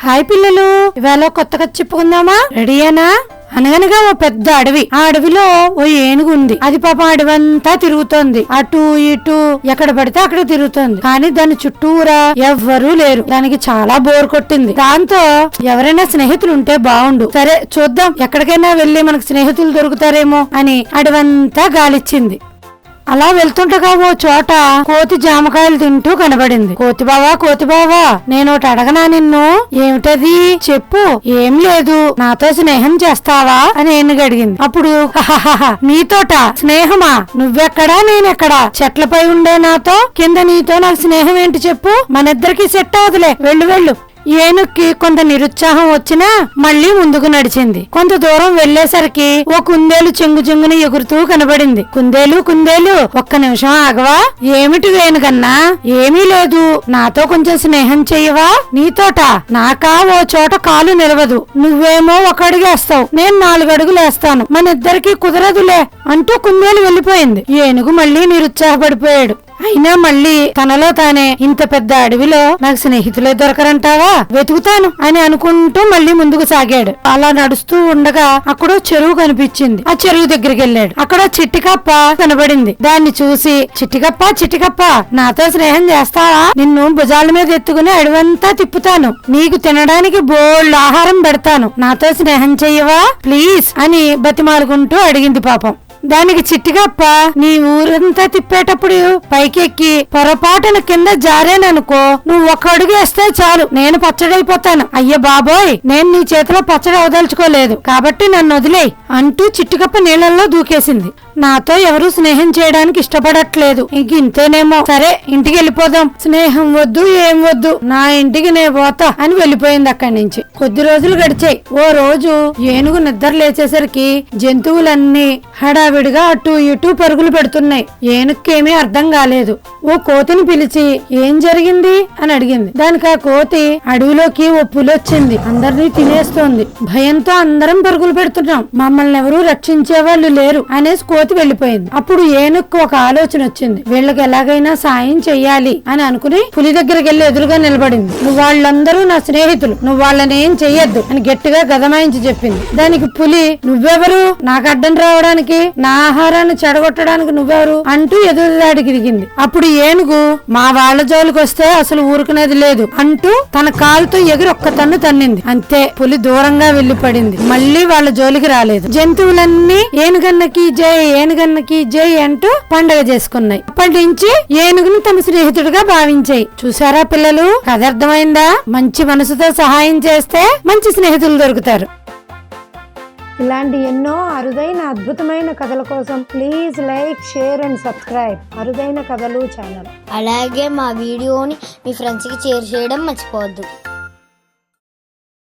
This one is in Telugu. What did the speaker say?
హాయ్ పిల్లలు, ఇవాళ కొత్త కథ చెప్పుకుందామా? రెడీయేనా? అనగనగా ఓ పెద్ద అడవి. ఆ అడవిలో ఓ ఏనుగు ఉంది. అది పాపం అడవంతా తిరుగుతోంది. అటు ఇటు ఎక్కడ పడితే అక్కడ తిరుగుతోంది. కానీ దాని చుట్టూరా ఎవ్వరూ లేరు. దానికి చాలా బోర్ కొట్టింది. దాంతో ఎవరైనా స్నేహితులు ఉంటే బాగుండు. సరే చూద్దాం, ఎక్కడికైనా వెళ్లి మనకు స్నేహితులు దొరుకుతారేమో అని అడవంతా గాలిచ్చింది. అలా వెళ్తుండగా ఓ చోట కోతి జామకాయలు తింటూ కనబడింది. కోతి బావా నేనోటి అడగనా నిన్ను? ఏమిటది? చెప్పు. ఏం లేదు, నాతో స్నేహం చేస్తావా అని ఏనుగు అడిగింది. అప్పుడు నీతోట స్నేహమా? నువ్వెక్కడా నేనెక్కడా? చెట్లపై ఉండే నాతో, కింద నీతో నాకు స్నేహం ఏంటి చెప్పు? మనిద్దరికి సెట్ అవదులే, వెళ్ళు వెళ్ళు. ఏనుక్కి కొంత నిరుత్సాహం వచ్చినా మళ్లీ ముందుకు నడిచింది. కొంత దూరం వెళ్లేసరికి ఓ కుందేలు చెంగుని ఎగురుతూ కనబడింది. కుందేలు ఒక్క నిమిషం ఆగవా? ఏమిటి వేణుగన్నా? ఏమీ లేదు, నాతో కొంచెం స్నేహం చెయ్యవా? నీతోట నాకా? ఓ చోట కాలు నిలవదు. నువ్వేమో ఒక అడుగు వేస్తావు, నేను 4 అడుగులు వేస్తాను, మనిద్దరికి కుదరదులే అంటూ కుందేలు వెళ్లిపోయింది. ఏనుగు మళ్లీ నిరుత్సాహపడిపోయాడు. అయినా మళ్ళీ తనలో తానే, ఇంత పెద్ద అడవిలో నాకు స్నేహితులే దొరకరంటావా? వెతుకుతాను అని అనుకుంటూ మళ్ళీ ముందుకు సాగాడు. అలా నడుస్తూ ఉండగా అక్కడ చెరువు కనిపించింది. ఆ చెరువు దగ్గరికి వెళ్ళాడు. అక్కడ చిట్టికప్ప కనబడింది. దాన్ని చూసి, చిట్టికప్ప నాతో స్నేహం చేస్తావా? నిన్ను భుజాల మీద ఎత్తుకుని అడవంతా తిప్పుతాను, నీకు తినడానికి బోల్డ్ ఆహారం పెడతాను, నాతో స్నేహం చెయ్యవా ప్లీజ్ అని బతిమాలుకుంటూ అడిగింది. పాపం దానికి చిట్టికప్ప, నీ ఊరంతా తిప్పేటప్పుడు పైకెక్కి పొరపాటున కింద జారేననుకో, నువ్వు 1 అడుగు వేస్తే చాలు, నేను పచ్చడైపోతాను. అయ్య బాబోయ్, నేను నీ చేతిలో పచ్చడి అవదలుచుకోలేదు, కాబట్టి నన్ను వదిలేయ్ అంటూ చిట్టికప్ప నీళ్లలో దూకేసింది. నాతో ఎవరు స్నేహం చేయడానికి ఇష్టపడట్లేదు, ఇంక ఇంతేనేమో, సరే ఇంటికి వెళ్ళిపోదాం, స్నేహం వద్దు ఏం వద్దు, నా ఇంటికి నే పోతా అని వెళ్ళిపోయింది. అక్కడి నుంచి కొద్ది రోజులు గడిచాయి. ఓ రోజు ఏనుగు నిద్ర లేచేసరికి జంతువులన్నీ హడావిడిగా అటు ఇటు పరుగులు పెడుతున్నాయి. ఏనుక్కేమీ అర్థం కాలేదు. ఓ కోతిని పిలిచి ఏం జరిగింది అని అడిగింది. దానికి ఆ కోతి, అడవిలోకి ఓ పులొచ్చింది, అందరినీ తినేస్తోంది, భయంతో అందరం పరుగులు పెడుతున్నాం, మమ్మల్ని ఎవరూ రక్షించే వాళ్ళు లేరు అనేసి కోతి వెళ్లిపోయింది. అప్పుడు ఏనుక్కు ఒక ఆలోచన వచ్చింది. వీళ్ళకి ఎలాగైనా సాయం చెయ్యాలి అని అనుకుని పులి దగ్గరికి వెళ్లి ఎదురుగా నిలబడింది. నువ్వు వాళ్ళందరూ నా స్నేహితులు, నువ్వు వాళ్ళని ఏం చెయ్యొద్దు అని గట్టిగా గదమాయించి చెప్పింది. దానికి పులి, నువ్వెవరు నాకు అడ్డం రావడానికి, నా ఆహారాన్ని చెడగొట్టడానికి నువ్వెవరు అంటూ ఎదురుదాడికి దిగింది. అప్పుడు ఏనుగు, మా వాళ్ళ జోలికి వస్తే అసలు ఊరుకునేది లేదు అంటూ తన కాలుతో ఎగిరి ఒక్క తన్ను తన్నింది. అంతే, పులి దూరంగా వెళ్లి పడింది. మళ్లీ వాళ్ళ జోలికి రాలేదు. జంతువులన్నీ ఏనుగన్నకి జై అంటూ పండగ చేసుకున్నాయి. అప్పటి నుంచి ఏనుగుని తమ స్నేహితుడిగా భావించాయి. చూసారా పిల్లలు, కథ అర్థమైందా? మంచి మనసుతో సహాయం చేస్తే మంచి స్నేహితులు దొరుకుతారు. ఇలాంటి ఎన్నో అరుదైన అద్భుతమైన కథల కోసం please like, share and subscribe అరుదైన కథలు ఛానల్. అలాగే మా వీడియోని మీ ఫ్రెండ్స్కి షేర్ చేయడం మర్చిపోవద్దు.